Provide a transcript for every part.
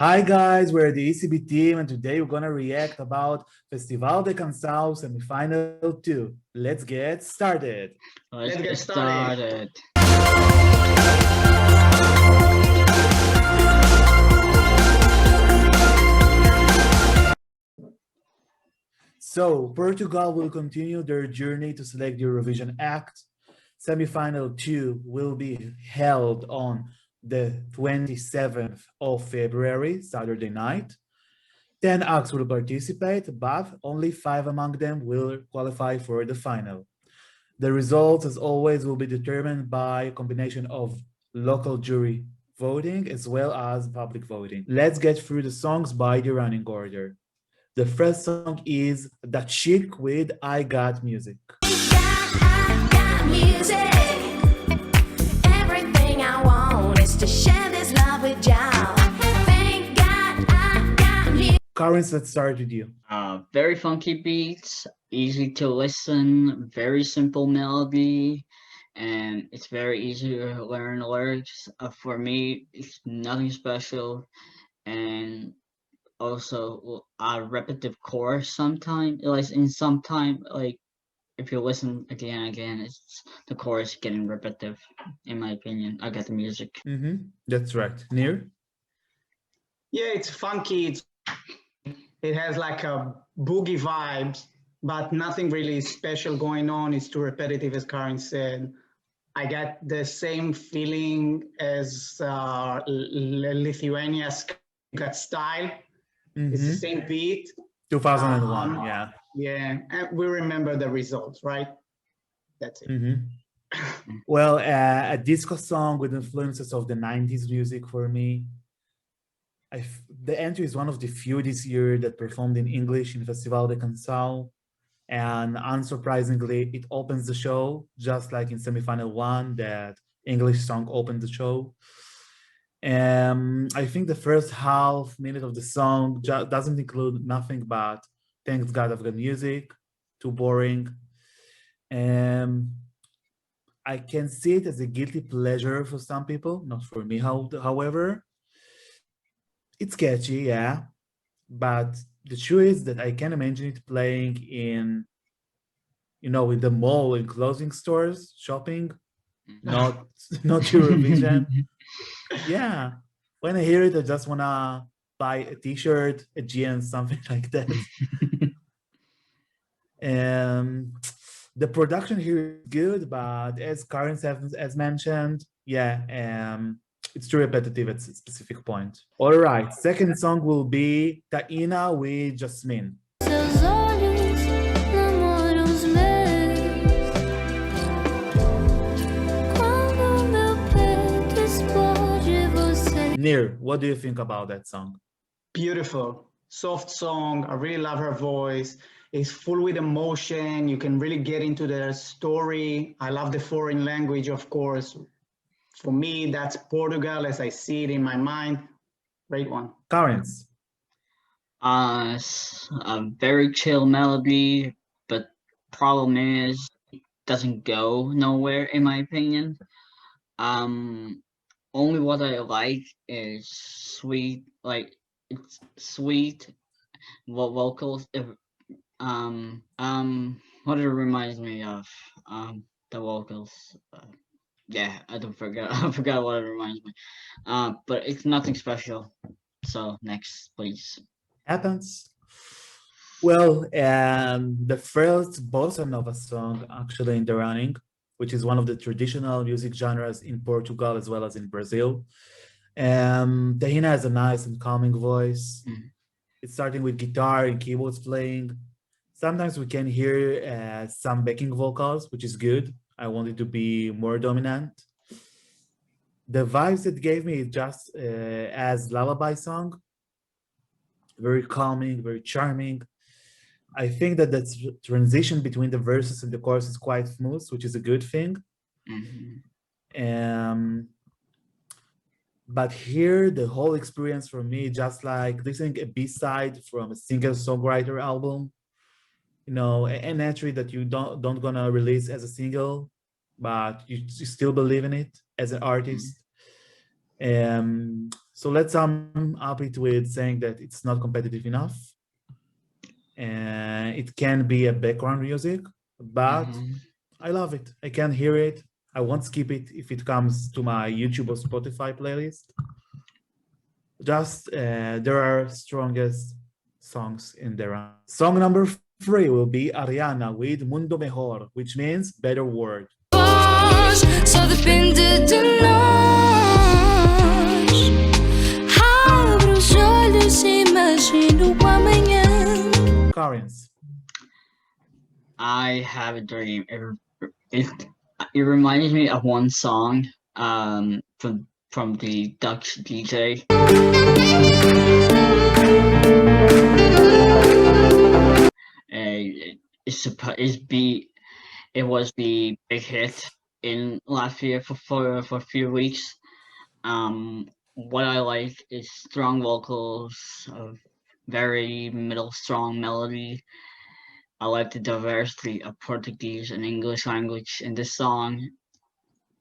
Hi guys, we're the Escbeat team and today we're gonna react about Festival de Canção semifinal 2. Let's get started. Let's get started. So Portugal will continue their journey to select the Eurovision act. Semifinal 2 will be held on the 27th of February, Saturday night. 10 acts will participate, but only 5 among them will qualify for the final. The results, as always, will be determined by a combination of local jury voting as well as public voting. Let's get through the songs by the running order. The first song is The Chick with I Got Music. I got music. Everything I want is to share this love with y'all. Thank God I got music. Karins, let's start with you. Very funky beats, easy to listen, very simple melody, and it's very easy to learn lyrics. For me, it's nothing special, and also a repetitive chorus sometimes. Like if you listen again and again, it's the chorus getting repetitive. In my opinion, I got the music. That's right. Near? Yeah, it's funky. It has like a boogie vibes, but nothing really special going on. It's too repetitive, as Karen said. I got the same feeling as Lithuania's got style. It's the same beat. 2001, yeah. Yeah, and we remember the results, right? That's it. Well, a disco song with influences of the 90s music for me. The entry is one of the few this year that performed in English in Festival de Canção, and unsurprisingly, it opens the show, just like in semifinal 1, that English song opened the show. I think the first half minute of the song doesn't include nothing but thanks God I've got music, too boring. I can see it as a guilty pleasure for some people, not for me, however. It's catchy, yeah, but the truth is that I can imagine it playing in, in the mall and clothing stores, shopping, not Eurovision. Yeah, when I hear it, I just wanna buy a T-shirt, a jeans, something like that. The production here is good, but as Karen has mentioned, yeah, it's too repetitive at a specific point. All right, second song will be Tahina with Jasmim. Seus olhos namoram os meus. Quando meu peito explode você. Nir, what do you think about that song? Beautiful, soft song. I really love her voice. It's full with emotion. You can really get into the story. I love the foreign language, of course. For me, that's Portugal as I see it in my mind. Great one. Karens. A very chill melody, but problem is it doesn't go nowhere in my opinion. Only what I like is sweet, like it's sweet vocals. What it reminds me of, the vocals. Yeah, I forgot what it reminds me. But it's nothing special. So next, please. Happens. Well, the first bossa nova song actually in the running, which is one of the traditional music genres in Portugal as well as in Brazil. Tahina has a nice and calming voice. It's starting with guitar and keyboards playing. Sometimes we can hear some backing vocals, which is good. I want it to be more dominant. The vibes it gave me just as lullaby song. Very calming, very charming. I think that the transition between the verses and the chorus is quite smooth, which is a good thing. But here, the whole experience for me, just like listening a B-side from a singer-songwriter album, an entry that you don't gonna release as a single, but you still believe in it as an artist. So let's sum up it with saying that it's not competitive enough. And it can be a background music, but I love it. I can hear it. I won't skip it if it comes to my YouTube or Spotify playlist. Just there are strongest songs in there. Song number 3 will be Ariana with Mundo Melhor, which means better world. Voz só depende de nós. Abro os olhos e imagino o amanhã. Currents. I have a dream. It reminds me of one song from the Dutch DJ. It was the big hit in Latvia for a few weeks. What I like is strong vocals, a very strong melody. I like the diversity of Portuguese and English language in this song.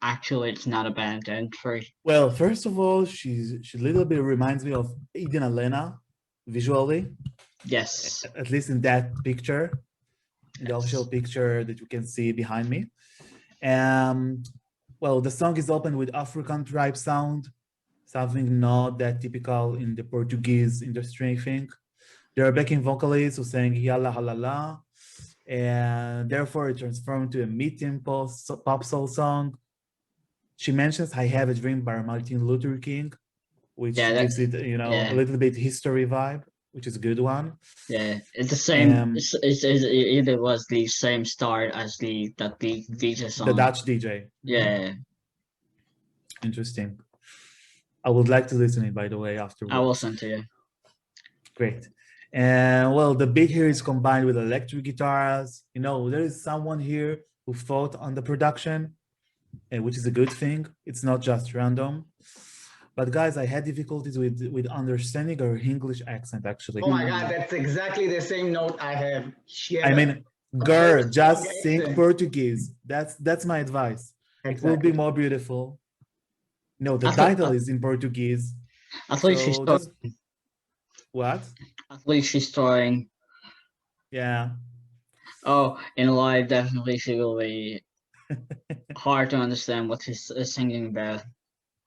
Actually, it's not a bad entry. Well, first of all, she a little bit reminds me of Eden Elena visually, Yes. at least in that picture, the official picture that you can see behind me. Well, the song is opened with African tribe sound, something not that typical in the Portuguese industry, I think. There are backing vocalists who sang yalla halala, and therefore it transformed to a mid-tempo pop soul song. She mentions I Have a Dream by Martin Luther King, which gives it, a little bit history vibe, which is a good one. Yeah, it's the same. It was the same start as the DJ song. The Dutch DJ. Yeah. Interesting. I would like to listen it, by the way, afterwards. I will send to you. Great. And well, the beat here is combined with electric guitars. There is someone here who thought on the production, which is a good thing. It's not just random. But guys, I had difficulties with understanding her English accent, actually. Oh my God, that's exactly the same note I have. I mean, girl, just sing Portuguese. That's my advice. It will be more beautiful. No, the title is in Portuguese. At least she's trying. What? At least she's trying. Yeah. Oh, in live, definitely she will be hard to understand what she's singing about.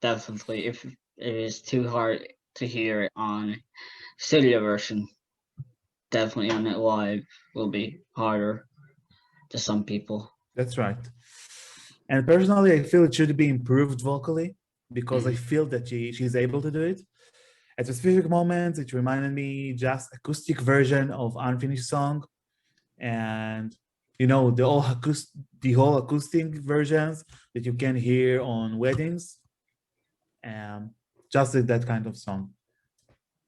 Definitely, if it is too hard to hear on studio version, definitely on it live will be harder to some people. That's right. And personally, I feel it should be improved vocally because I feel that she's able to do it. At specific moments, it reminded me just acoustic version of unfinished song, and the whole acoustic versions that you can hear on weddings, and just like that kind of song.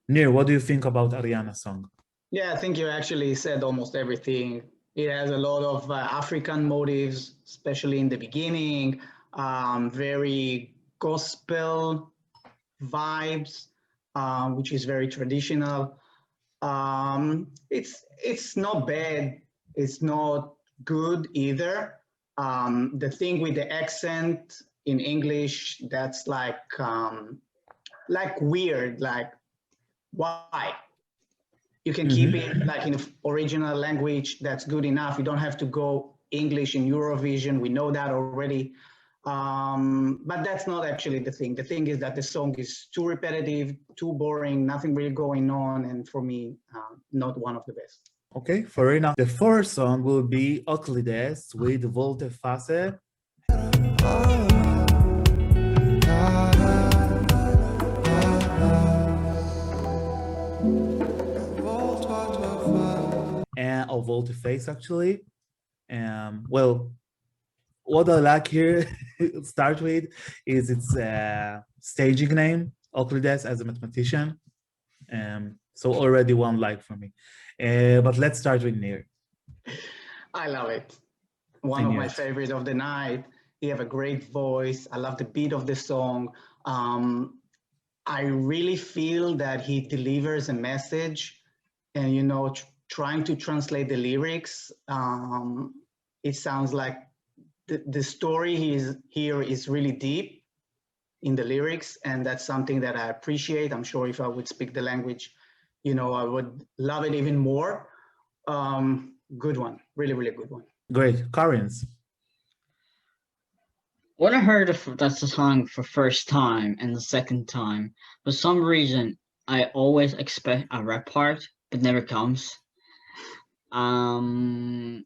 Nir, what do you think about Ariana's song? Yeah, I think you actually said almost everything. It has a lot of African motives, especially in the beginning, very gospel vibes, which is very traditional. It's not bad. It's not good either. The thing with the accent in English, that's like weird, like why? You can keep it like in original language, that's good enough. You don't have to go English in Eurovision, we know that already. But that's not actually the thing. The thing is that the song is too repetitive, too boring, nothing really going on, and for me, not one of the best. Okay, fair enough. The fourth song will be Euclides with VOLTE-FACE. Or VOLTE-FACE actually. Well, what I like here start with is its staging name, Euclides as a mathematician. So already one like for me. But let's start with Nir. I love it. One of my favorites of the night. He have a great voice. I love the beat of the song. I really feel that he delivers a message, and trying to translate the lyrics. It sounds like the story here is really deep. in the lyrics, and that's something that I appreciate. I'm sure if I would speak the language, you know, I would love it even more. Good one, really, really good one. Great. Karen's. When I heard that's the song for first time and the second time, for some reason I always expect a rap part, but never comes. The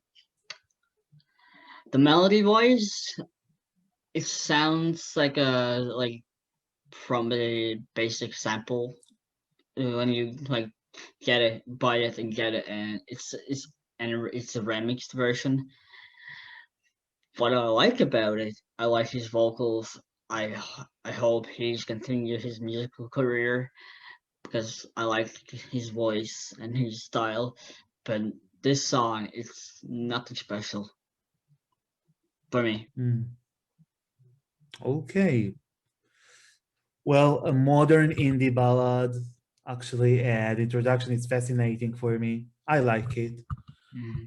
melody voice, it sounds like from the basic sample when you like get it, buy it and get it, and it's a remixed version. What I like about it, I like his vocals. I hope he's continued his musical career because I like his voice and his style. But this song, it's nothing special for me. Okay. Well, a modern indie ballad. Actually, the introduction is fascinating for me. I like it.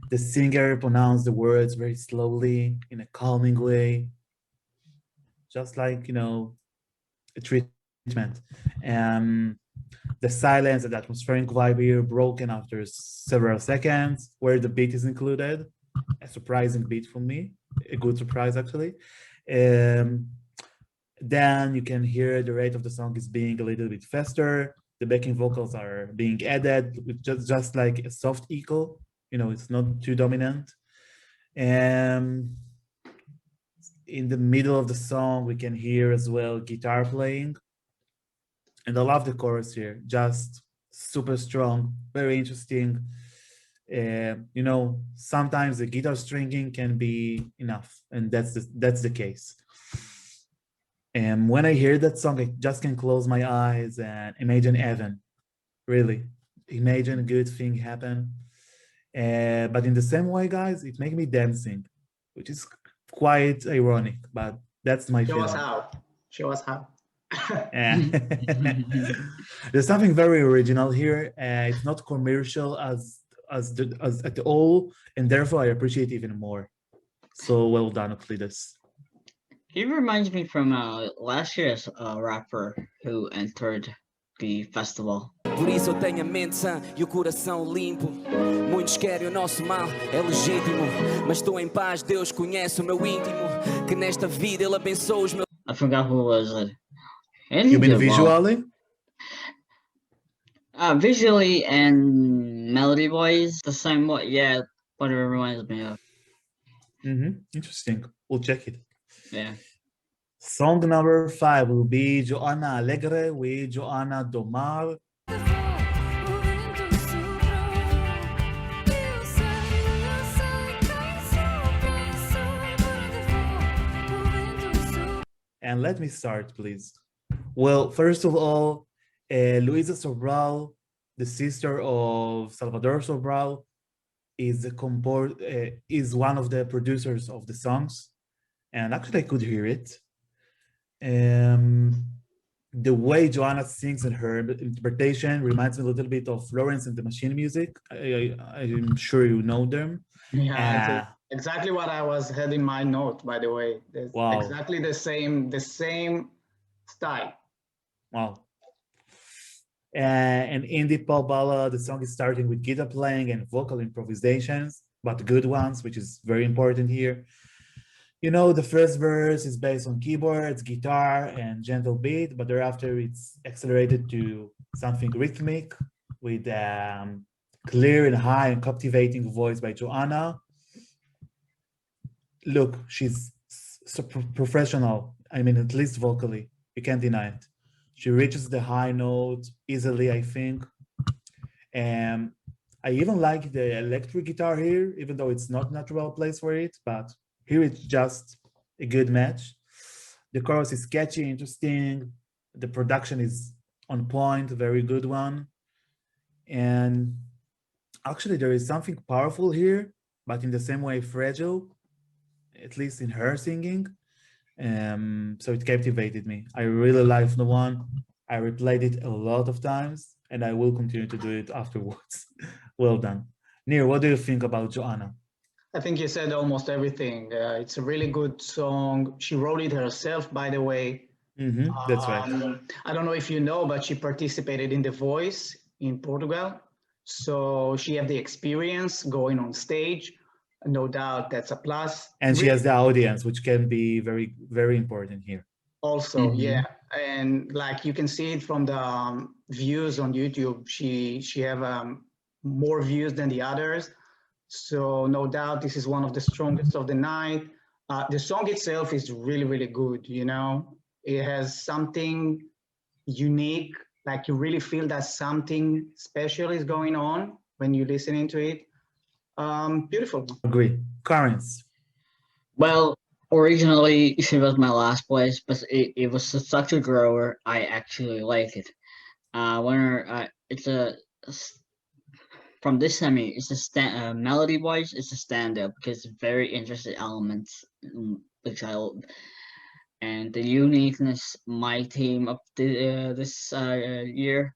The singer pronounced the words very slowly in a calming way, just like, you know, a treatment. The silence and atmospheric vibe here broken after several seconds, where the beat is included. A surprising beat for me, a good surprise actually. Then you can hear the rate of the song is being a little bit faster. The backing vocals are being added with just like a soft echo. You know, it's not too dominant. And in the middle of the song, we can hear as well guitar playing. And I love the chorus here, just super strong, very interesting. You know, sometimes the guitar stringing can be enough, and that's the case. And when I hear that song, I just can close my eyes and imagine heaven, really. Imagine a good thing happen. But in the same way, guys, it makes me dancing, which is quite ironic, but that's my feeling. Show us how. There's something very original here. It's not commercial as at all, and therefore I appreciate it even more. So well done, Euclides. He reminds me from last year's rapper who entered the festival. Por isso eu tenho a mente sã e o coração limpo. Muitos querem o nosso mal, é legítimo. Mas estou em paz, Deus conhece o meu íntimo. Que nesta vida Ele abençoa os meus. I forgot who was it. You mean visually? Visually and melody wise, the same way. Yeah, what it reminds me of. Interesting. We'll check it. Yeah. Song number 5 will be Joanna Alegre with Joanna Domar. And let me start, please. Well, first of all, Luisa Sobral, the sister of Salvador Sobral, is one of the producers of the songs, and actually I could hear it. The way Joanna sings and her interpretation reminds me a little bit of Florence and the Machine music. I'm sure you know them. Yeah, exactly what I was had in my note, by the way. Wow. Exactly the same style. Wow. And indie pop ballad, the song is starting with guitar playing and vocal improvisations, but good ones, which is very important here. You know, the first verse is based on keyboards, guitar, and gentle beat, but thereafter it's accelerated to something rhythmic with clear and high and captivating voice by Joanna. Look, she's so professional. I mean, at least vocally, you can't deny it. She reaches the high note easily, I think. And I even like the electric guitar here, even though it's not natural place for it, but here it's just a good match. The chorus is catchy, interesting. The production is on point, a very good one. And actually there is something powerful here, but in the same way fragile, at least in her singing. So it captivated me. I really liked the one. I replayed it a lot of times and I will continue to do it afterwards. Well done. Nir, what do you think about Joanna? I think you said almost everything. It's a really good song. She wrote it herself, by the way. That's right. I don't know if you know, but she participated in The Voice in Portugal. So she had the experience going on stage. No doubt that's a plus. And she has the audience, which can be very, very important here. Also, yeah, and like you can see it from the views on YouTube, she have more views than the others. So no doubt this is one of the strongest of the night. The song itself is really, really good. You know, it has something unique. Like you really feel that something special is going on when you're listening to it. Beautiful. Agree. Currents. Well, originally she was my last place, but it was such a grower. I actually like it. It's from this semi, it's a melody wise, it's a standout because it's very interesting elements, which I and the uniqueness my team of this year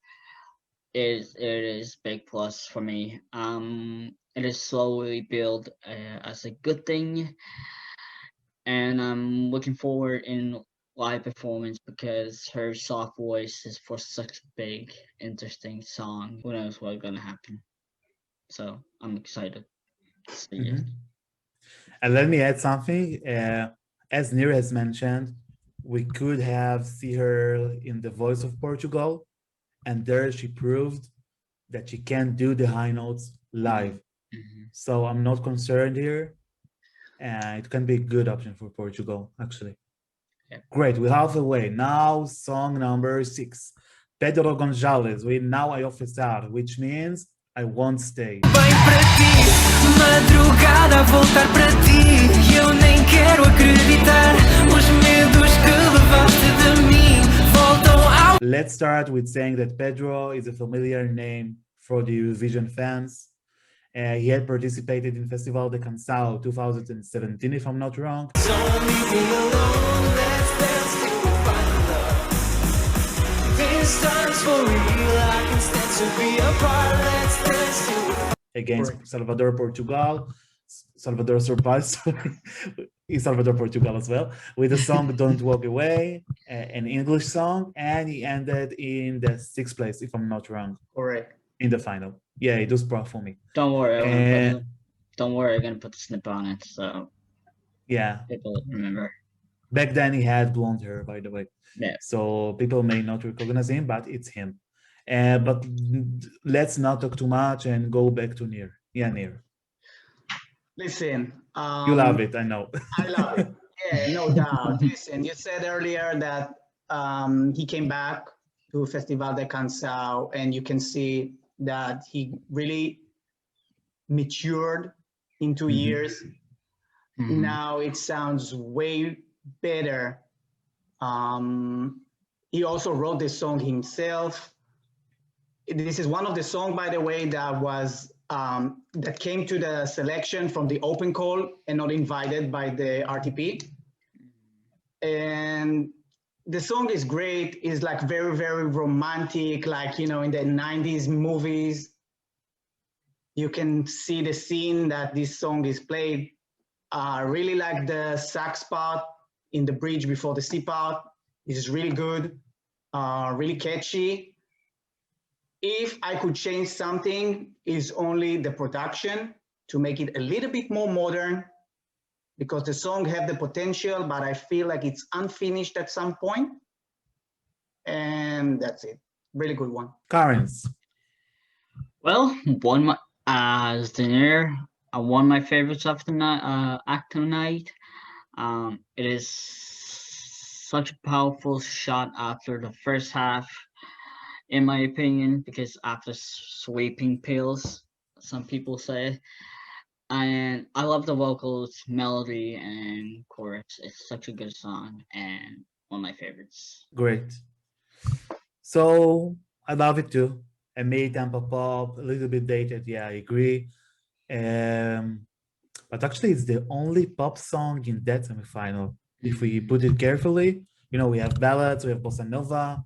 is big plus for me. It is slowly built as a good thing, and I'm looking forward in live performance because her soft voice is for such a big, interesting song. Who knows what's gonna happen? So I'm excited. So, yes. And let me add something. As Nir has mentioned, we could have see her in The Voice of Portugal, and there she proved that she can do the high notes live. So I'm not concerned here. It can be a good option for Portugal, actually. Yeah. Great, we're halfway. Now, song number 6. Pedro Gonçalves, with Now I Officer, which means I won't stay. Bem para ti, madrugada a voltar para ti. E eu nem quero acreditar. Os medos que levaste de mim voltam ao. Let's start with saying that Pedro is a familiar name for the Eurovision fans. He had participated in Festival de Canção 2017, if I'm not wrong. Don't leave me alone, let's dance till we find love. This time's for real, I can stand to be apart. Let's dance till we Against Salvador, Portugal. Salvador survived, sorry. In Salvador, Portugal as well, with the song Don't Walk Away, an English song, and he ended in the 6th place, if I'm not wrong, Correct. in the final. Yeah, it was proud for me. Don't worry, I'm gonna put the snip on it so Yeah, people remember. back then he had blonde hair, by the way. Yeah. So people may not recognize him, but it's him. But let's not talk too much and go back to Nir. Yeah, Nir. Listen, You love it, I know. I love it. Yeah, no doubt. Listen, you said earlier that he came back to Festival de Canção, and you can see that he really matured in 2 years. Now it sounds way better. He also wrote the song himself. This is one of the songs, by the way, that was that came to the selection from the open call and not invited by the RTP. And the song is great. It's like very, very romantic, like, you know, in the 90s movies. You can see the scene that this song is played. Really like the sax part in the bridge before the C part. It's really good, really catchy. If I could change something, is only the production to make it a little bit more modern, because the song have the potential, but I feel like it's unfinished at some point. And that's it. Really good one. Karens. Well, as the year, one of my favorites of the night, act tonight. It is such a powerful shot after the first half, in my opinion, because after sweeping pills, some people say. And I love the vocals, melody, and chorus. It's such a good song and one of my favorites. Great. So I love it too. I made tempo pop, a little bit dated. Yeah, I agree. But actually, it's the only pop song in that semifinal. If we put it carefully, you know, we have ballads, we have bossa nova,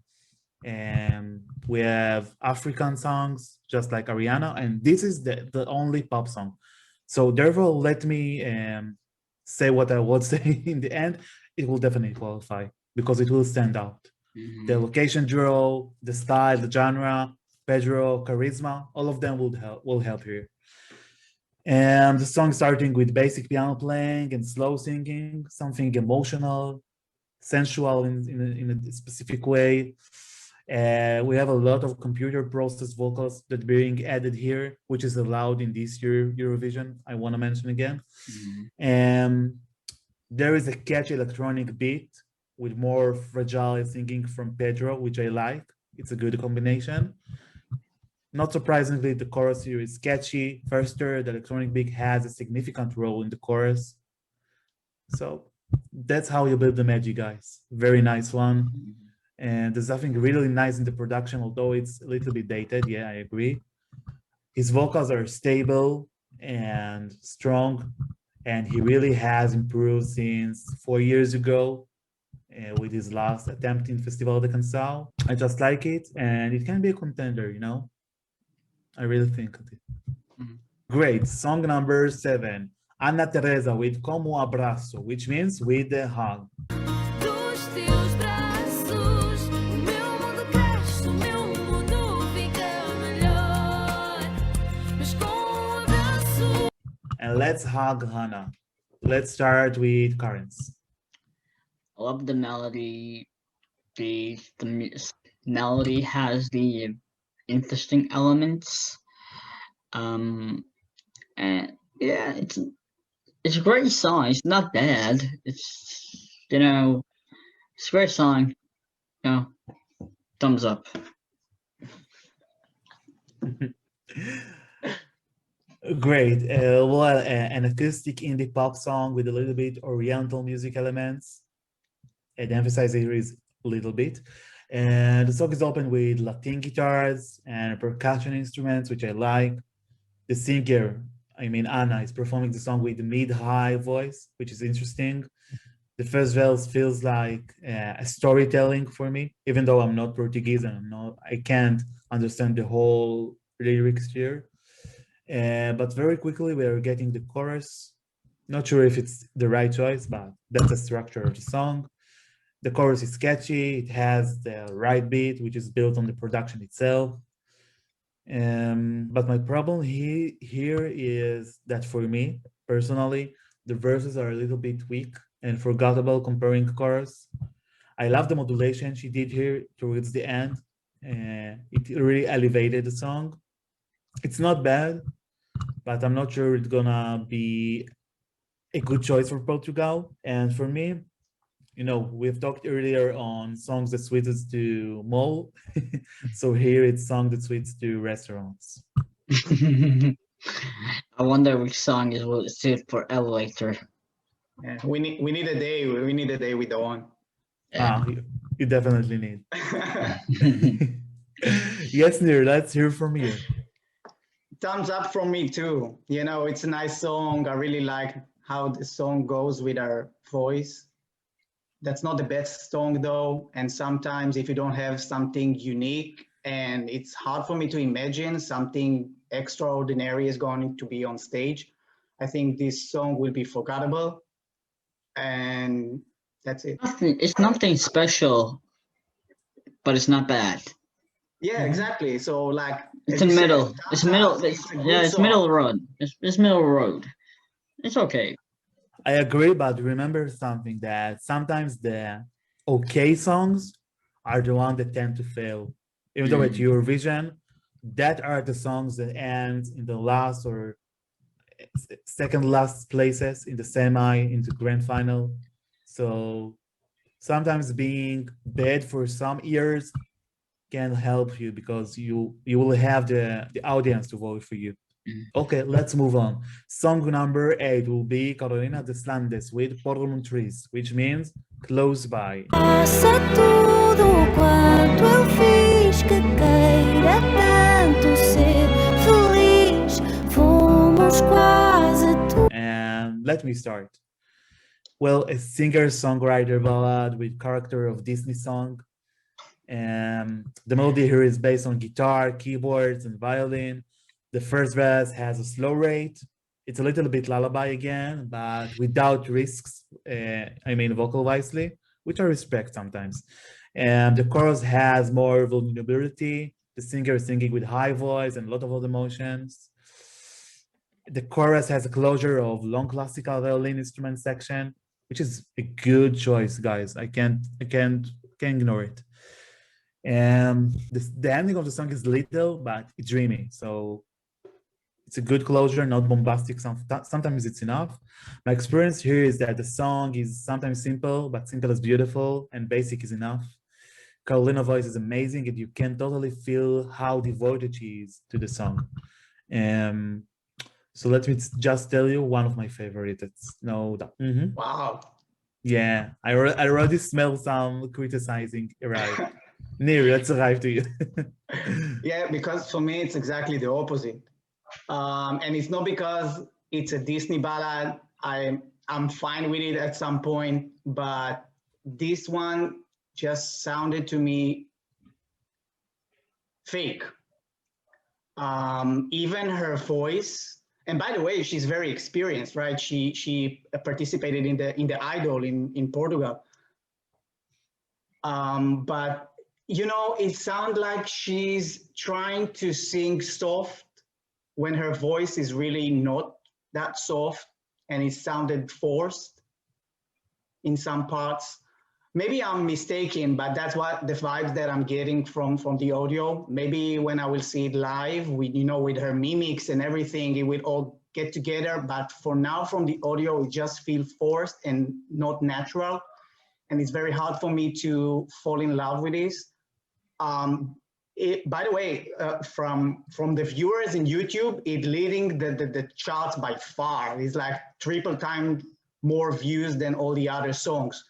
and we have African songs, just like Ariana, and this is the only pop song. So therefore, let me say what I would say in the end. It will definitely qualify because it will stand out. The location draw, the style, the genre, Pedro, charisma, all of them will help here. And the song starting with basic piano playing and slow singing, something emotional, sensual in a specific way. We have a lot of computer processed vocals that being added here, which is allowed in this year Eurovision, I want to mention again. And there is a catchy electronic beat with more fragile singing from Pedro, which I like. It's a good combination. Not surprisingly, the chorus here is catchy, faster. The electronic beat has a significant role in the chorus. So that's how you build the magic, guys. Very nice one. And there's something really nice in the production, although it's a little bit dated. Yeah, I agree. His vocals are stable and strong, and he really has improved since 4 years ago with his last attempt in Festival de Canção. I just like it, and it can be a contender, you know? I really think of it. Great, song number 7. Ana Teresa with Como Abraço, which means with the hug. Dos teus braços, o meu mundo cresce, o meu mundo fica melhor. Mas com abraço. And let's hug Hannah. Let's start with Karen's. I love the melody. Melody has the interesting elements. And yeah, it's a great song. It's not bad. It's it's a great song. Thumbs up. Great. An acoustic indie pop song with a little bit oriental music elements. And the emphasis here is a little bit. And the song is open with Latin guitars and percussion instruments, which I like. The singer, Anna, is performing the song with a mid-high voice, which is interesting. The first verse feels like a storytelling for me, even though I'm not Portuguese and I can't understand the whole lyrics here. But very quickly we are getting the chorus. Not sure if it's the right choice, but that's the structure of the song. The chorus is catchy. It has the right beat, which is built on the production itself. But my problem here is that for me, personally, the verses are a little bit weak and forgettable comparing chorus. I love the modulation she did here towards the end. It really elevated the song. It's not bad, but I'm not sure it's gonna be a good choice for Portugal. And for me, we've talked earlier on songs that suits to mall. So here it's song that suits to restaurants. I wonder which song will suit for elevator. Yeah, we need a day. We need a day with the one. You definitely need. Yes, Nir, let's hear from you. Thumbs up from me too. It's a nice song. I really like how the song goes with her voice. That's not the best song though. And sometimes if you don't have something unique, and it's hard for me to imagine something extraordinary is going to be on stage, I think this song will be forgettable. And that's it. It's nothing special, but it's not bad. Yeah, exactly. So like It's in the middle. It's middle. It's middle road. It's middle road. It's okay. I agree, but remember something, that sometimes the okay songs are the ones that tend to fail. Even though at Eurovision, that are the songs that end in the last or second last places in the semi, in the grand final. So sometimes being bad for some years can help you because you will have the audience to vote for you. Okay, let's move on. Song number 8 will be Carolina Deslandes with Por Triz, which means close by. Passa tudo quanto eu fiz que queira tanto ser feliz. Fomos quase tu. And let me start. Well, a singer-songwriter ballad with character of Disney song. And the melody here is based on guitar, keyboards, and violin. The first verse has a slow rate. It's a little bit lullaby again, but without risks, vocal wisely. which I respect sometimes. And the chorus has more vulnerability. The singer is singing with high voice and a lot of other emotions. The chorus has a closure of long classical violin instrument section, which is a good choice, guys. I can't ignore it. And the ending of the song is little but dreamy, so it's a good closure, not bombastic. Sometimes it's enough. My experience here is that the song is sometimes simple, but simple is beautiful, and basic is enough. Carolina's voice is amazing, and you can totally feel how devoted she is to the song. So let me just tell you one of my favorites. It's no doubt. Wow. Yeah, I already smell some criticizing arrive. Nir, let's arrive to you. Yeah, because for me, it's exactly the opposite. And it's not because it's a Disney ballad. I'm fine with it at some point, but this one just sounded to me fake. Even her voice, and by the way, she's very experienced, right? She participated in the Idol in Portugal. But you know, it sounds like she's trying to sing soft when her voice is really not that soft, and it sounded forced in some parts. Maybe I'm mistaken, but that's what the vibes that I'm getting from the audio. Maybe when I will see it live, with with her mimics and everything, it will all get together. But for now, from the audio, it just feels forced and not natural, and it's very hard for me to fall in love with this. By the way, from the viewers in YouTube, it leading the charts by far. It's like triple time more views than all the other songs.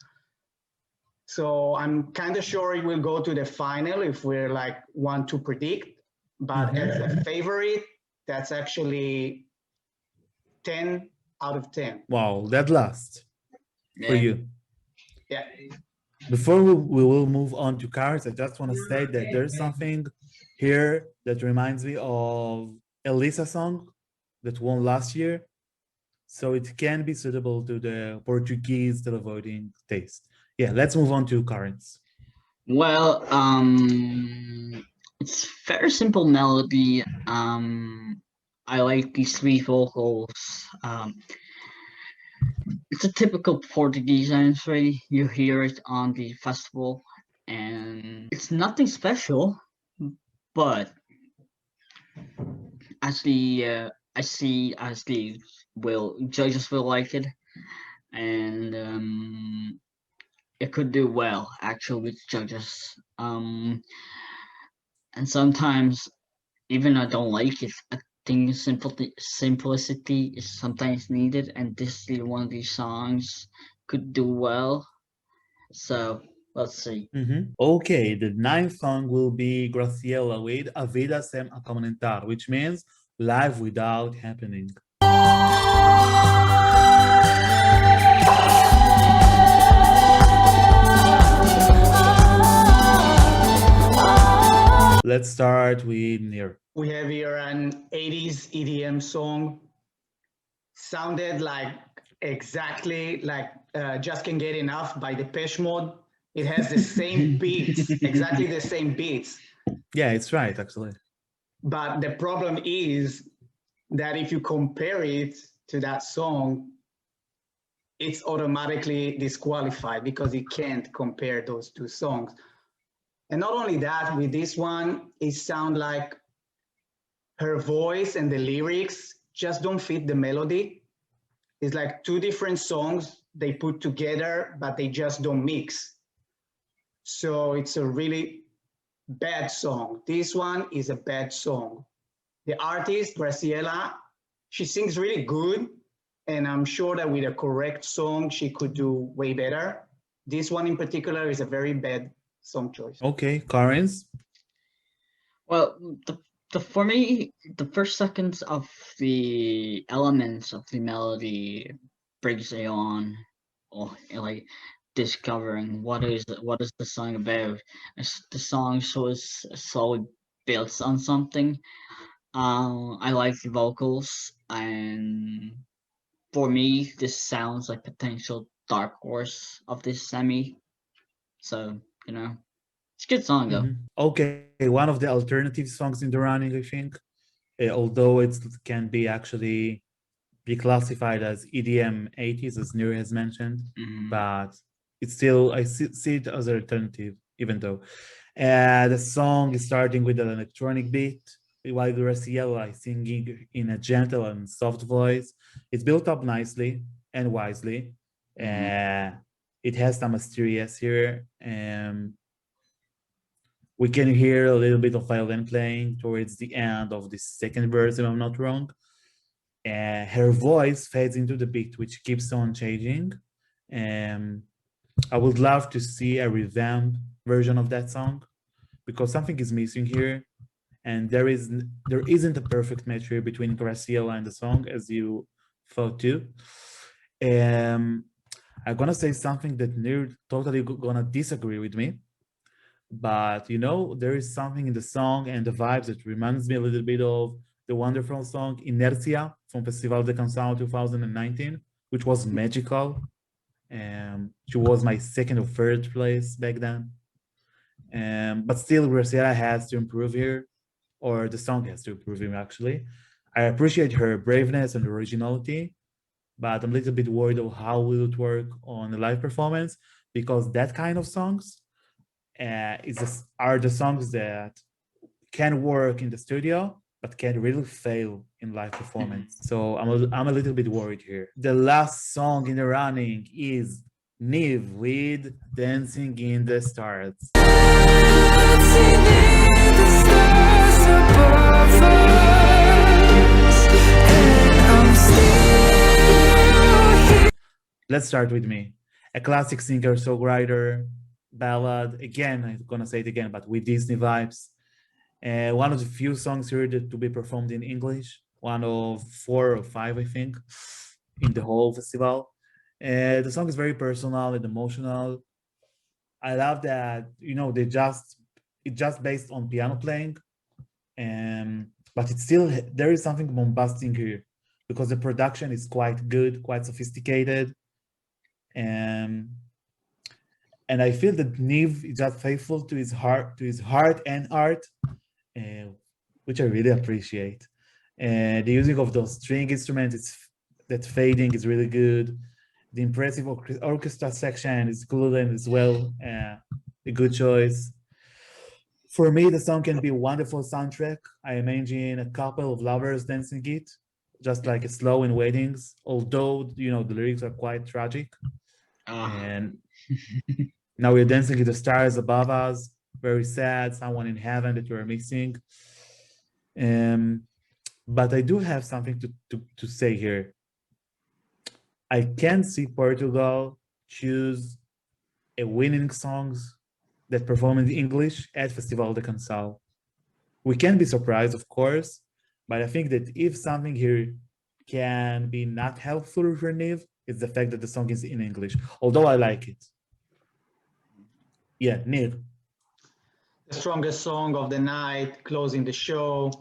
So I'm kind of sure it will go to the final if we're like want to predict. But as a favorite, that's actually 10 out of 10. Wow, that last for Yeah. you. Yeah. Before we will move on to cards, I just want to say that there's something here that reminds me of Elisa song that won last year. So it can be suitable to the Portuguese televoting taste. Yeah, let's move on to cards. Well, it's very simple melody. I like these three vocals. It's a typical Portuguese entry. You hear it on the festival, and it's nothing special, but as the I see as the judges will like it, and it could do well actually with judges. And sometimes even I don't like it, I think simplicity is sometimes needed, and this is one of these songs could do well. So let's see. Okay, the ninth song will be Graciela with A Vida Sem Acontecer, which means life without happening. Let's start with Nir. We have here an 80s EDM song. Sounded like exactly like Just Can't Get Enough by Depeche Mode. It has the same beats, exactly the same beats. Yeah, it's right, actually. But the problem is that if you compare it to that song, it's automatically disqualified because you can't compare those two songs. And not only that, with this one, it sounds like her voice and the lyrics just don't fit the melody. It's like two different songs they put together, but they just don't mix. So it's a really bad song. This one is a bad song. The artist, Graciela, she sings really good, and I'm sure that with a correct song, she could do way better. This one in particular is a very bad song choice. Okay, Karens. Well, for me, the first seconds of the elements of the melody brings you on, or like discovering what is the song about. The song shows slowly builds on something. I like the vocals, and for me, this sounds like potential dark horse of this semi. So, you know, it's a good song though. Okay, one of the alternative songs in the running, I think, although it can be actually be classified as EDM 80s, as Nuri has mentioned, but it's still, I see it as an alternative, even though. The song is starting with an electronic beat, while Graciela is singing in a gentle and soft voice. It's built up nicely and wisely. It has some mysterious here. We can hear a little bit of violin playing towards the end of the second verse, if I'm not wrong. Her voice fades into the beat, which keeps on changing. I would love to see a revamped version of that song because something is missing here, and there isn't a perfect match here between Graciela and the song, as you thought too. I'm gonna say something that Nir totally gonna disagree with me, but you know, there is something in the song and the vibes that reminds me a little bit of the wonderful song Inercia from Festival de Canção 2019, which was magical. She was my second or third place back then. But still, Graciela has to improve here, or the song has to improve here, actually. I appreciate her braveness and originality, but I'm a little bit worried of how will it work on a live performance, because that kind of songs are the songs that can work in the studio, but can really fail in live performance. So I'm a little bit worried here. The last song in the running is Niv with Dancing in the Stars. Let's start with me. A classic singer-songwriter, ballad. Again, I'm gonna say it again, but with Disney vibes. One of the few songs here to be performed in English. One of 4 or 5, I think, in the whole festival. The song is very personal and emotional. I love that, you know, it's just based on piano playing, but it's still, there is something bombastic here because the production is quite good, quite sophisticated. And I feel that Niv is just faithful to his heart and art, which I really appreciate. And the using of those string instruments, that fading is really good. The impressive orchestra section is good and as well a good choice. For me, the song can be a wonderful soundtrack. I imagine a couple of lovers dancing it, just like a slow in weddings, although, you know, the lyrics are quite tragic. And now we're dancing with the stars above us, very sad, someone in heaven that we're missing. But I do have something to say here. I can see Portugal choose a winning songs that perform in English at Festival de Canção. We can be surprised, of course, but I think that if something here can be not helpful for Niv, it's the fact that the song is in English, although I like it. Yeah, Niv. The strongest song of the night, closing the show.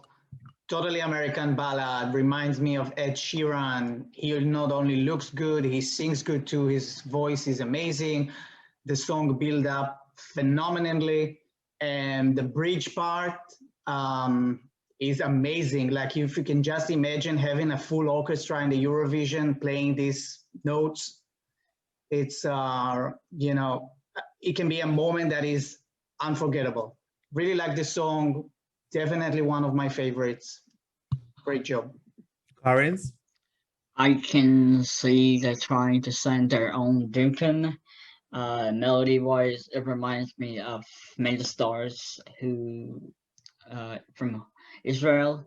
Totally American ballad, reminds me of Ed Sheeran. He not only looks good, he sings good too. His voice is amazing. The song built up phenomenally. And the bridge part is amazing. Like if you can just imagine having a full orchestra in the Eurovision playing these notes, it's, you know, it can be a moment that is unforgettable. Really like this song. Definitely one of my favorites. Great job. Karens? I can see they're trying to send their own Duncan. Melody-wise, it reminds me of Made the Stars, who from Israel.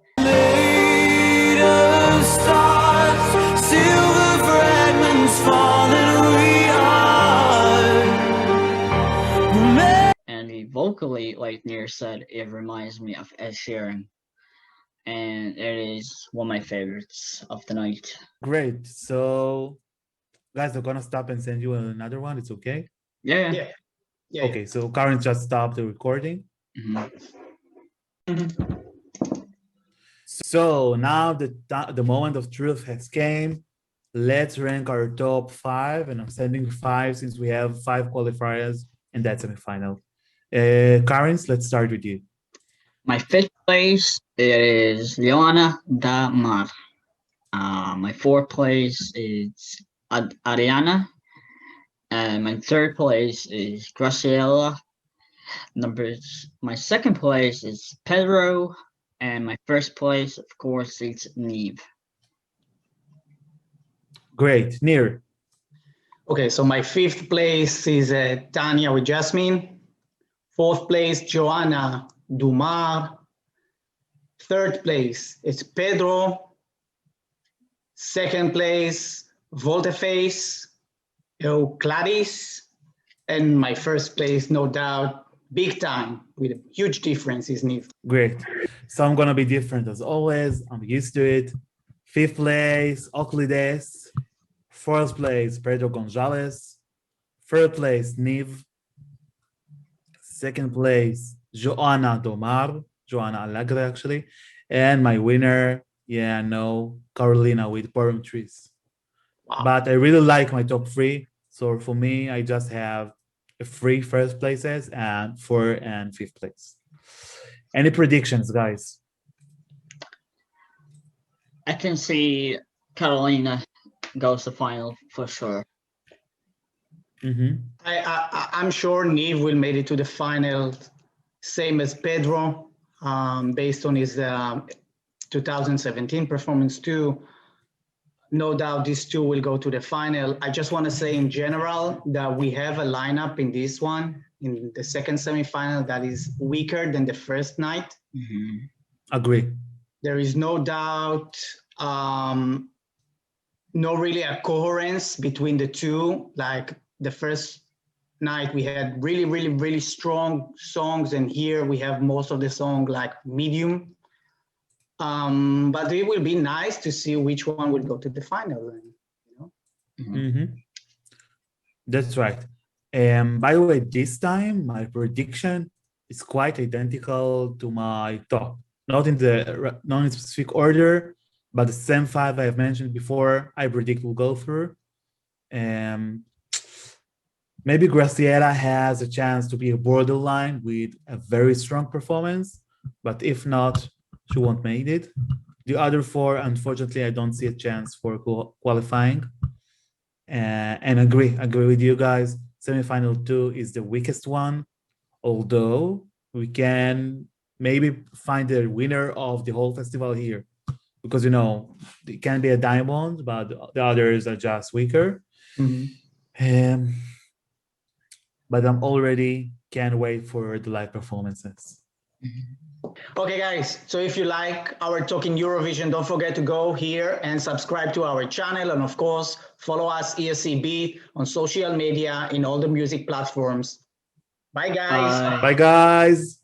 Stars, silver fragments falling, we are. And vocally, like Nir said, it reminds me of Ed Sheeran. And it is one of my favorites of the night. Great. So, guys, I'm gonna stop and send you another one. It's okay? Yeah. Yeah. Okay, so Karen just stopped the recording. So now the moment of truth has came. Let's rank our top 5, and I'm sending 5 since we have 5 qualifiers in that semifinal. Karins, let's start with you. My fifth place is Joanna da Mar. My fourth place is Ariana. And my third place is Graciela. My second place is Pedro. And my first place, of course, is Neve. Great. Nir. Okay, so my fifth place is Tahina with Jasmim. Fourth place, Joanna Dumar. Third place, it's Pedro. Second place, VOLTE-FACE, Clarice. And my first place, no doubt, big time, with a huge difference, is Neve. Great. So I'm gonna be different as always. I'm used to it. Fifth place, Euclides. Fourth place, Pedro Gonçalves. Third place, Neve. Second place, Joanna Domar. Joanna Alegre, actually. And my winner, Carolina with Poem Trees. Wow. But I really like my top three. So for me, I just have 3 first places and 4 and 5th place. Any predictions, guys? I can see Carolina goes to final for sure. Mm-hmm. I'm sure Neve will make it to the final, same as Pedro, based on his 2017 performance too. No doubt these two will go to the final. I just want to say in general that we have a lineup in this one, in the second semifinal, that is weaker than the first night. Mhm. Agree. There is no doubt, no really a coherence between the two. Like the first night we had really, really, really strong songs, and here we have most of the song like medium. But it will be nice to see which one will go to the final. Mm-hmm. That's right. By the way, this time my prediction is quite identical to my top. Not in specific order, but the same 5 I have mentioned before, I predict will go through. Maybe Graciela has a chance to be a borderline with a very strong performance, but if not, she won't make it. The other 4, unfortunately, I don't see a chance for qualifying. And agree with you guys. Semifinal 2 is the weakest one, although we can maybe find the winner of the whole festival here, because it can be a diamond, but the others are just weaker. Mm-hmm. But I'm already can't wait for the live performances. Okay, guys, so if you like our Talking Eurovision, don't forget to go here and subscribe to our channel. And of course, follow us, Escbeat, on social media in all the music platforms. Bye, guys. Bye. Bye, guys.